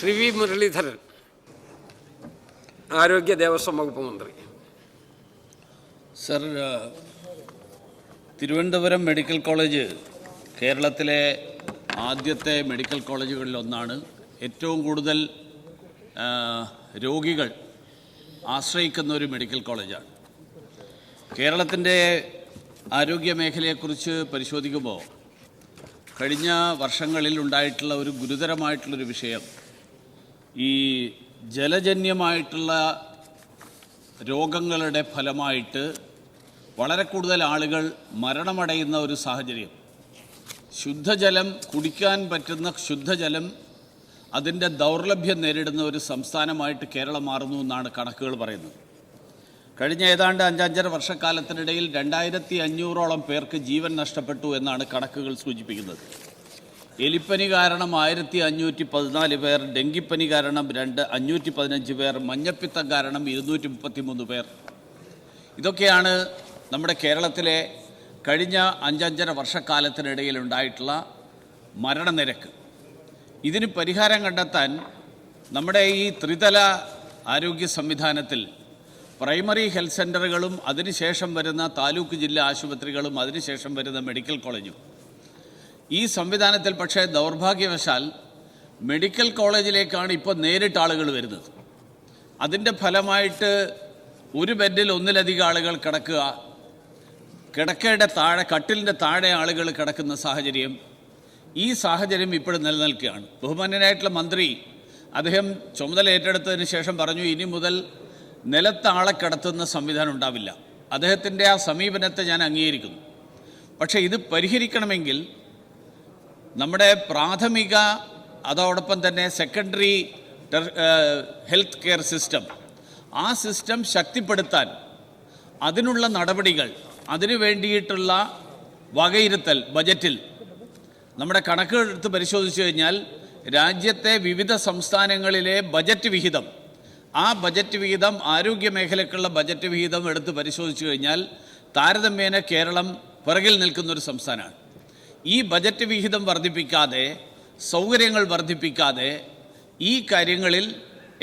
Shri V Muraleedharan, ആരോഗ്യ ദേവസ്വം വകുപ്പ് മന്ത്രി. സർ, തിരുവനന്തപുരം മെഡിക്കൽ കോളേജ് കേരളത്തിലെ ആദ്യത്തെ മെഡിക്കൽ കോളേജുകളിലൊന്നാണ്. ഏറ്റവും കൂടുതൽ രോഗികൾ ആശ്രയിക്കുന്ന ഒരു മെഡിക്കൽ കോളേജാണ്. കേരളത്തിൻ്റെ ആരോഗ്യ മേഖലയെക്കുറിച്ച് പരിശോധിക്കുമ്പോൾ കഴിഞ്ഞ വർഷങ്ങളിൽ ഉണ്ടായിട്ടുള്ള ഒരു ഗുരുതരമായിട്ടുള്ളൊരു വിഷയം ഈ ജലജന്യമായിട്ടുള്ള രോഗങ്ങളുടെ ഫലമായിട്ട് വളരെ കൂടുതൽ ആളുകൾ മരണമടയുന്ന ഒരു സാഹചര്യം. ശുദ്ധജലം, കുടിക്കാൻ പറ്റുന്ന ശുദ്ധജലം, അതിൻ്റെ ദൗർലഭ്യം നേരിടുന്ന ഒരു സംസ്ഥാനമായിട്ട് കേരളം മാറുന്നു എന്നാണ് കണക്കുകൾ പറയുന്നത്. കഴിഞ്ഞ ഏതാണ്ട് 5-5.5 വർഷക്കാലത്തിനിടയിൽ 2500ഓളം പേർക്ക് ജീവൻ നഷ്ടപ്പെട്ടു എന്നാണ് കണക്കുകൾ സൂചിപ്പിക്കുന്നത്. എലിപ്പനി കാരണം 1514 പേർ, ഡെങ്കിപ്പനി കാരണം 515 പേർ, മഞ്ഞപ്പിത്തം കാരണം 233 പേർ. ഇതൊക്കെയാണ് നമ്മുടെ കേരളത്തിലെ കഴിഞ്ഞ 5-5.5 വർഷക്കാലത്തിനിടയിൽ ഉണ്ടായിട്ടുള്ള മരണനിരക്ക്. ഇതിന് പരിഹാരം കണ്ടെത്താൻ നമ്മുടെ ഈ ത്രിതല ആരോഗ്യ സംവിധാനത്തിൽ പ്രൈമറി ഹെൽത്ത് സെൻ്ററുകളും അതിനുശേഷം വരുന്ന താലൂക്ക് ജില്ലാ ആശുപത്രികളും അതിനുശേഷം വരുന്ന മെഡിക്കൽ കോളേജും, ഈ സംവിധാനത്തിൽ പക്ഷേ ദൗർഭാഗ്യവശാൽ മെഡിക്കൽ കോളേജിലേക്കാണ് ഇപ്പോൾ നേരിട്ട് ആളുകൾ വരുന്നത്. അതിൻ്റെ ഫലമായിട്ട് ഒരു ബെഡിൽ ഒന്നിലധികം ആളുകൾ കിടക്കുക, കിടക്കയുടെ താഴെ, കട്ടിലിൻ്റെ താഴെ ആളുകൾ കിടക്കുന്ന സാഹചര്യം, ഈ സാഹചര്യം ഇപ്പോഴും നിലനിൽക്കുകയാണ്. ബഹുമാന്യനായിട്ടുള്ള മന്ത്രി അദ്ദേഹം ചുമതല ഏറ്റെടുത്തതിന് ശേഷം പറഞ്ഞു, ഇനി മുതൽ നിലത്ത് ആളെ കിടത്തുന്ന സംവിധാനം ഉണ്ടാവില്ല. അദ്ദേഹത്തിൻ്റെ ആ സമീപനത്തെ ഞാൻ അംഗീകരിക്കുന്നു. പക്ഷേ ഇത് പരിഹരിക്കണമെങ്കിൽ നമ്മുടെ പ്രാഥമിക, അതോടൊപ്പം തന്നെ സെക്കൻഡറി ഹെൽത്ത് കെയർ സിസ്റ്റം, ആ സിസ്റ്റം ശക്തിപ്പെടുത്താൻ അതിനുള്ള നടപടികൾ, അതിനു വേണ്ടിയിട്ടുള്ള വകയിരുത്തൽ ബജറ്റിൽ നമ്മുടെ കണക്കുകൾ എടുത്ത് പരിശോധിച്ചു കഴിഞ്ഞാൽ രാജ്യത്തെ വിവിധ സംസ്ഥാനങ്ങളിലെ ബജറ്റ് വിഹിതം, ആ ബജറ്റ് വിഹിതം, ആരോഗ്യ മേഖലയ്ക്കുള്ള ബജറ്റ് വിഹിതം എടുത്ത് പരിശോധിച്ചു കഴിഞ്ഞാൽ താരതമ്യേന കേരളം പിറകിൽ നിൽക്കുന്നൊരു സംസ്ഥാനമാണ്. ഈ ബജറ്റ് വിഹിതം വർദ്ധിപ്പിക്കാതെ, സൗകര്യങ്ങൾ വർദ്ധിപ്പിക്കാതെ ഈ കാര്യങ്ങളിൽ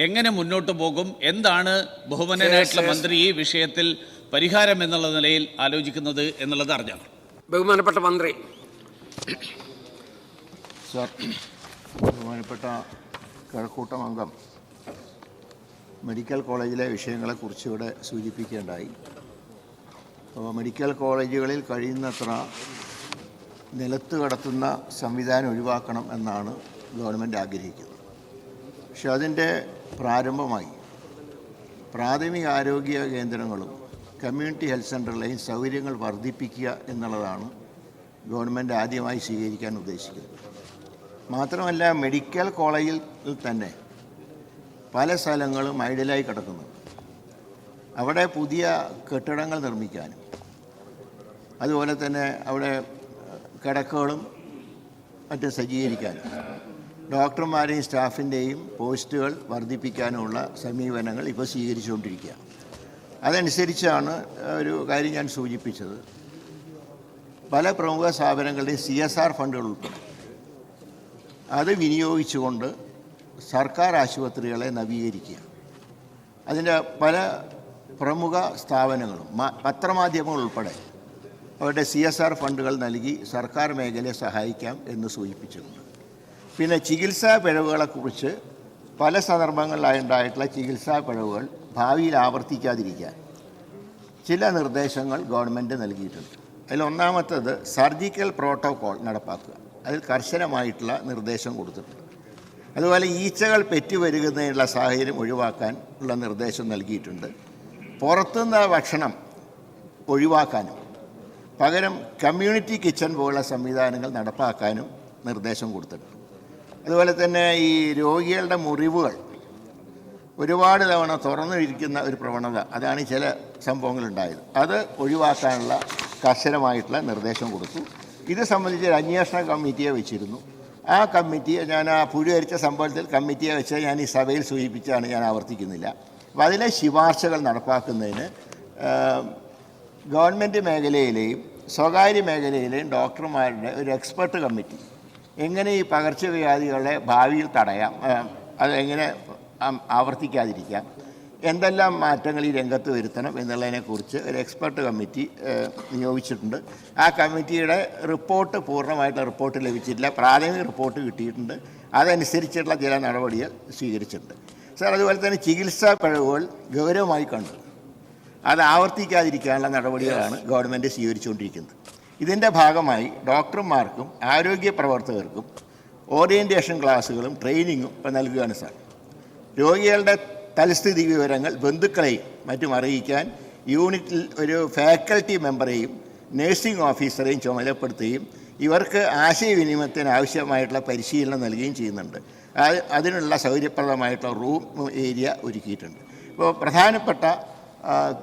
എങ്ങനെ മുന്നോട്ട് പോകും? എന്താണ് ബഹുമാന്യനായിട്ടുള്ള മന്ത്രി ഈ വിഷയത്തിൽ പരിഹാരം എന്നുള്ള നിലയിൽ ആലോചിക്കുന്നത് എന്നുള്ളത് അറിഞ്ഞാൽ. ബഹുമാനപ്പെട്ട മന്ത്രി. സർ, ബഹുമാനപ്പെട്ട കഴക്കൂട്ടം അംഗം മെഡിക്കൽ കോളേജിലെ വിഷയങ്ങളെക്കുറിച്ച് ഇവിടെ സൂചിപ്പിക്കേണ്ടായി. അപ്പോൾ മെഡിക്കൽ കോളേജുകളിൽ കഴിയുന്നത്ര നിലത്ത് കടത്തുന്ന സംവിധാനം ഒഴിവാക്കണം എന്നാണ് ഗവൺമെൻറ് ആഗ്രഹിക്കുന്നത്. പക്ഷെ അതിൻ്റെ പ്രാരംഭമായി പ്രാഥമിക ആരോഗ്യ കേന്ദ്രങ്ങളും കമ്മ്യൂണിറ്റി ഹെൽത്ത് സെൻ്ററിലെയും സൗകര്യങ്ങൾ വർദ്ധിപ്പിക്കുക എന്നുള്ളതാണ് ഗവൺമെൻറ് ആദ്യമായി സ്വീകരിക്കാൻ ഉദ്ദേശിക്കുന്നത്. മാത്രമല്ല, മെഡിക്കൽ കോളേജിൽ തന്നെ പല സ്ഥലങ്ങളും ഐഡലായി കിടക്കുന്നുണ്ട്. അവിടെ പുതിയ കെട്ടിടങ്ങൾ നിർമ്മിക്കാനും അതുപോലെ തന്നെ അവിടെ കിടക്കകളും മറ്റും സജ്ജീകരിക്കാനും ഡോക്ടർമാരെയും സ്റ്റാഫിൻ്റെയും പോസ്റ്റുകൾ വർദ്ധിപ്പിക്കാനുമുള്ള സമീപനങ്ങൾ ഇപ്പോൾ സ്വീകരിച്ചുകൊണ്ടിരിക്കുക. അതനുസരിച്ചാണ് ഒരു കാര്യം ഞാൻ സൂചിപ്പിച്ചത്. പല പ്രമുഖ സ്ഥാപനങ്ങളുടെയും CSR ഫണ്ടുകൾ ഉൾപ്പെടെ അത് വിനിയോഗിച്ചുകൊണ്ട് സർക്കാർ ആശുപത്രികളെ നവീകരിക്കുക. അതിൻ്റെ പല പ്രമുഖ സ്ഥാപനങ്ങളും പത്രമാധ്യമങ്ങൾ ഉൾപ്പെടെ അവരുടെ CSR ഫണ്ടുകൾ നൽകി സർക്കാർ മേഖലയെ സഹായിക്കാം എന്ന് സൂചിപ്പിച്ചിട്ടുണ്ട്. പിന്നെ ചികിത്സാ പിഴവുകളെക്കുറിച്ച് പല സന്ദർഭങ്ങളിലായി ഉണ്ടായിട്ടുള്ള ചികിത്സാ പിഴവുകൾ ഭാവിയിൽ ആവർത്തിക്കാതിരിക്കാൻ ചില നിർദ്ദേശങ്ങൾ ഗവൺമെൻറ് നൽകിയിട്ടുണ്ട്. അതിലൊന്നാമത്തേത് സർജിക്കൽ പ്രോട്ടോകോൾ നടപ്പാക്കുക. അതിൽ കർശനമായിട്ടുള്ള നിർദ്ദേശം കൊടുത്തിട്ടുണ്ട്. അതുപോലെ ഈച്ചകൾ പെറ്റുവരുന്നതിനുള്ള സാഹചര്യം ഒഴിവാക്കാൻ ഉള്ള നിർദ്ദേശം നൽകിയിട്ടുണ്ട്. പുറത്തുനിന്ന് ഭക്ഷണം ഒഴിവാക്കാനും പകരം കമ്മ്യൂണിറ്റി കിച്ചൺ പോലുള്ള സംവിധാനങ്ങൾ നടപ്പാക്കാനും നിർദ്ദേശം കൊടുത്തിട്ടുണ്ട്. അതുപോലെ തന്നെ ഈ രോഗികളുടെ മുറിവുകൾ ഒരുപാട് തവണ തുറന്നിരിക്കുന്ന ഒരു പ്രവണത, അതാണ് ചില സംഭവങ്ങളുണ്ടായത്, അത് ഒഴിവാക്കാനുള്ള കർശനമായിട്ടുള്ള നിർദ്ദേശം കൊടുത്തു. ഇത് സംബന്ധിച്ച് ഒരു അന്വേഷണ കമ്മിറ്റിയെ വെച്ചിരുന്നു. ആ കമ്മിറ്റിയെ ഞാൻ ആ പുഴുവരിച്ച സംഭവത്തിൽ കമ്മിറ്റിയെ വെച്ച് ഞാൻ ഈ സഭയിൽ സൂചിപ്പിച്ചാണ്, ഞാൻ ആവർത്തിക്കുന്നില്ല. അപ്പോൾ അതിലെ ശുപാർശകൾ നടപ്പാക്കുന്നതിന് ഗവൺമെൻറ് മേഖലയിലെയും സ്വകാര്യ മേഖലയിലെയും ഡോക്ടർമാരുടെ ഒരു എക്സ്പെർട്ട് കമ്മിറ്റി എങ്ങനെ ഈ പകർച്ചവ്യാധികളെ ഭാവിയിൽ തടയാം, അതെങ്ങനെ ആവർത്തിക്കാതിരിക്കാം, എന്തെല്ലാം മാറ്റങ്ങൾ ഈ രംഗത്ത് വരുത്തണം എന്നുള്ളതിനെക്കുറിച്ച് ഒരു എക്സ്പെർട്ട് കമ്മിറ്റി നിയോഗിച്ചിട്ടുണ്ട്. ആ കമ്മിറ്റിയുടെ റിപ്പോർട്ട് പൂർണ്ണമായിട്ടുള്ള റിപ്പോർട്ട് ലഭിച്ചിട്ടില്ല, പ്രാഥമിക റിപ്പോർട്ട് കിട്ടിയിട്ടുണ്ട്. അതനുസരിച്ചുള്ള ചില നടപടികൾ സ്വീകരിച്ചിട്ടുണ്ട്. സാർ, അതുപോലെ തന്നെ ചികിത്സാ പിഴവുകൾ ഗൗരവമായി കണ്ടു. അത് ആവർത്തിക്കാതിരിക്കാനുള്ള നടപടികളാണ് ഗവൺമെൻറ് സ്വീകരിച്ചുകൊണ്ടിരിക്കുന്നത്. ഇതിൻ്റെ ഭാഗമായി ഡോക്ടർമാർക്കും ആരോഗ്യ പ്രവർത്തകർക്കും ഓറിയൻറ്റേഷൻ ക്ലാസ്സുകളും ട്രെയിനിങ്ങും ഇപ്പോൾ നൽകുകയാണ് സാർ. രോഗികളുടെ തൽസ്ഥിതി വിവരങ്ങൾ ബന്ധുക്കളെയും മറ്റും അറിയിക്കാൻ യൂണിറ്റിൽ ഒരു ഫാക്കൽറ്റി മെമ്പറെയും നഴ്സിംഗ് ഓഫീസറെയും ചുമതലപ്പെടുത്തുകയും ഇവർക്ക് ആശയവിനിമയത്തിന് ആവശ്യമായിട്ടുള്ള പരിശീലനം നൽകുകയും ചെയ്യുന്നുണ്ട്. അതിനുള്ള സൗകര്യപ്രദമായിട്ടുള്ള റൂം ഏരിയ ഒരുക്കിയിട്ടുണ്ട്. ഇപ്പോൾ പ്രധാനപ്പെട്ട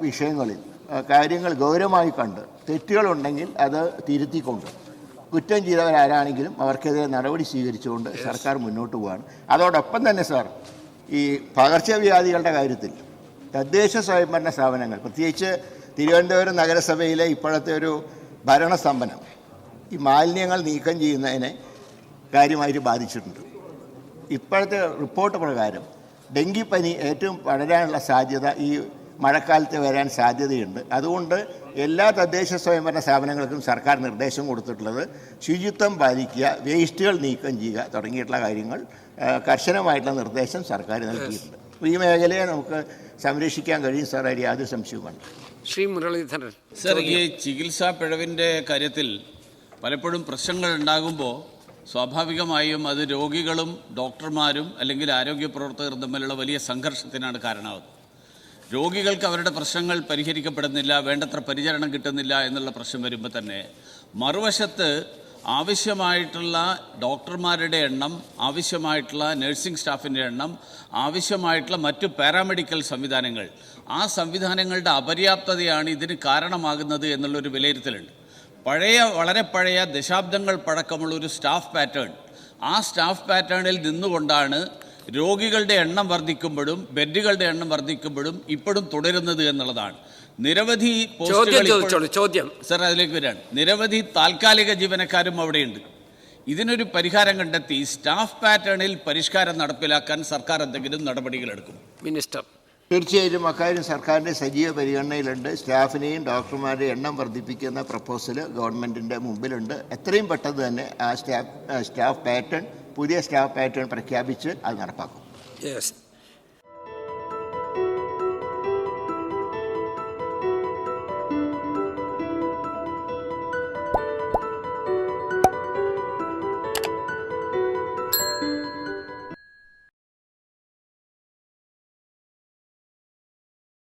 വിഷയങ്ങളിൽ കാര്യങ്ങൾ ഗൗരവമായി കണ്ട് തെറ്റുകളുണ്ടെങ്കിൽ അത് തിരുത്തിക്കൊണ്ട് കുറ്റം ചെയ്തവരാരാണെങ്കിലും അവർക്കെതിരെ നടപടി സ്വീകരിച്ചുകൊണ്ട് സർക്കാർ മുന്നോട്ട് പോവുകയാണ്. അതോടൊപ്പം തന്നെ സാർ, ഈ പകർച്ചവ്യാധികളുടെ കാര്യത്തിൽ തദ്ദേശ സ്വയംഭരണ സ്ഥാപനങ്ങൾ, പ്രത്യേകിച്ച് തിരുവനന്തപുരം നഗരസഭയിലെ ഇപ്പോഴത്തെ ഒരു ഭരണസ്തംഭനം ഈ മാലിന്യങ്ങൾ നീക്കം ചെയ്യുന്നതിനെ കാര്യമായിട്ട് ബാധിച്ചിട്ടുണ്ട്. ഇപ്പോഴത്തെ റിപ്പോർട്ട് പ്രകാരം ഡെങ്കിപ്പനി ഏറ്റവും വളരാനുള്ള സാധ്യത ഈ മഴക്കാലത്ത് വരാൻ സാധ്യതയുണ്ട്. അതുകൊണ്ട് എല്ലാ തദ്ദേശ സ്വയംഭരണ സ്ഥാപനങ്ങൾക്കും സർക്കാർ നിർദ്ദേശം കൊടുത്തിട്ടുള്ളത് ശുചിത്വം പാലിക്കുക, വേസ്റ്റുകൾ നീക്കം ചെയ്യുക തുടങ്ങിയിട്ടുള്ള കാര്യങ്ങൾ കർശനമായിട്ടുള്ള നിർദ്ദേശം സർക്കാർ നൽകിയിട്ടുണ്ട്. ഈ മേഖലയെ നമുക്ക് സംരക്ഷിക്കാൻ കഴിയും സാർ, അതിൽ യാതൊരു സംശയവുമാണ്. ശ്രീ മുരളീധരൻ സർ, ഈ ചികിത്സാ പിഴവിൻ്റെ കാര്യത്തിൽ പലപ്പോഴും പ്രശ്നങ്ങൾ ഉണ്ടാകുമ്പോൾ സ്വാഭാവികമായും അത് രോഗികളും ഡോക്ടർമാരും അല്ലെങ്കിൽ ആരോഗ്യ പ്രവർത്തകരും തമ്മിലുള്ള വലിയ സംഘർഷത്തിനാണ് കാരണമാകുന്നത്. രോഗികൾക്ക് അവരുടെ പ്രശ്നങ്ങൾ പരിഹരിക്കപ്പെടുന്നില്ല, വേണ്ടത്ര പരിചരണം കിട്ടുന്നില്ല എന്നുള്ള പ്രശ്നം വരുമ്പോൾ തന്നെ മറുവശത്ത് ആവശ്യമായിട്ടുള്ള ഡോക്ടർമാരുടെ എണ്ണം, ആവശ്യമായിട്ടുള്ള നഴ്സിംഗ് സ്റ്റാഫിൻ്റെ എണ്ണം, ആവശ്യമായിട്ടുള്ള മറ്റു പാരാമെഡിക്കൽ സംവിധാനങ്ങൾ, ആ സംവിധാനങ്ങളുടെ അപര്യാപ്തതയാണ് ഇതിന് കാരണമാകുന്നത് എന്നുള്ളൊരു വിലയിരുത്തലുണ്ട്. വളരെ പഴയ ദശാബ്ദങ്ങൾ പഴക്കമുള്ളൊരു സ്റ്റാഫ് പാറ്റേൺ, ആ സ്റ്റാഫ് പാറ്റേണിൽ നിന്നുകൊണ്ടാണ് രോഗികളുടെ എണ്ണം വർദ്ധിക്കുമ്പോഴും ബെഡുകളുടെ എണ്ണം വർദ്ധിക്കുമ്പോഴും ഇപ്പോഴും തുടരുന്നത് എന്നുള്ളതാണ്. നിരവധി ചോദ്യം സർ, അതിലേക്ക് വരികയാണ്. നിരവധി താൽക്കാലിക ജീവനക്കാരും അവിടെയുണ്ട്. ഇതിനൊരു പരിഹാരം കണ്ടെത്തി സ്റ്റാഫ് പാറ്റേണിൽ പരിഷ്കാരം നടപ്പിലാക്കാൻ സർക്കാർ എന്തെങ്കിലും നടപടികളെടുക്കും? മിനിസ്റ്റർ. തീർച്ചയായിട്ടും അക്കാര്യം സർക്കാരിൻ്റെ സജീവ പരിഗണനയിലുണ്ട്. സ്റ്റാഫിനെയും ഡോക്ടർമാരുടെയും എണ്ണം വർദ്ധിപ്പിക്കുന്ന പ്രപ്പോസൽ ഗവൺമെൻറ്റിൻ്റെ മുമ്പിലുണ്ട്. എത്രയും പെട്ടെന്ന് തന്നെ ആ സ്റ്റാഫ് പാറ്റേൺ, പുതിയ സ്റ്റാഫ് പാറ്റേൺ പ്രഖ്യാപിച്ച് അത് നടപ്പാക്കും. യെസ്.